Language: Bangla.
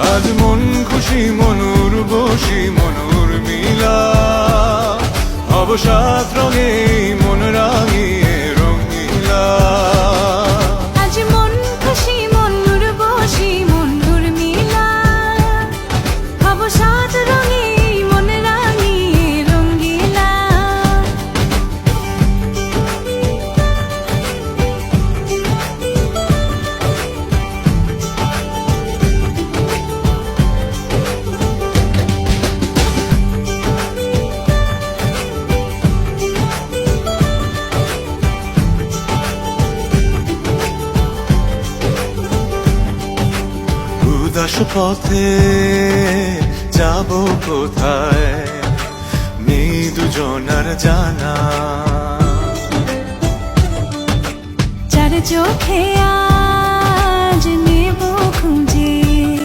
আজ মন খুশি মনুর বসি মনুর মিলা অবসাদ রঙে মন রাঙিয়ে রঙিলা আজ মন খুশি মনুর বসি মনুর মিলা অবসাদ রঙে মন রাঙিয়ে রঙিলা উদাস পথে যাব কোথায় নেই দুজনার জানা চার চোখে আজ নেব খুঁজে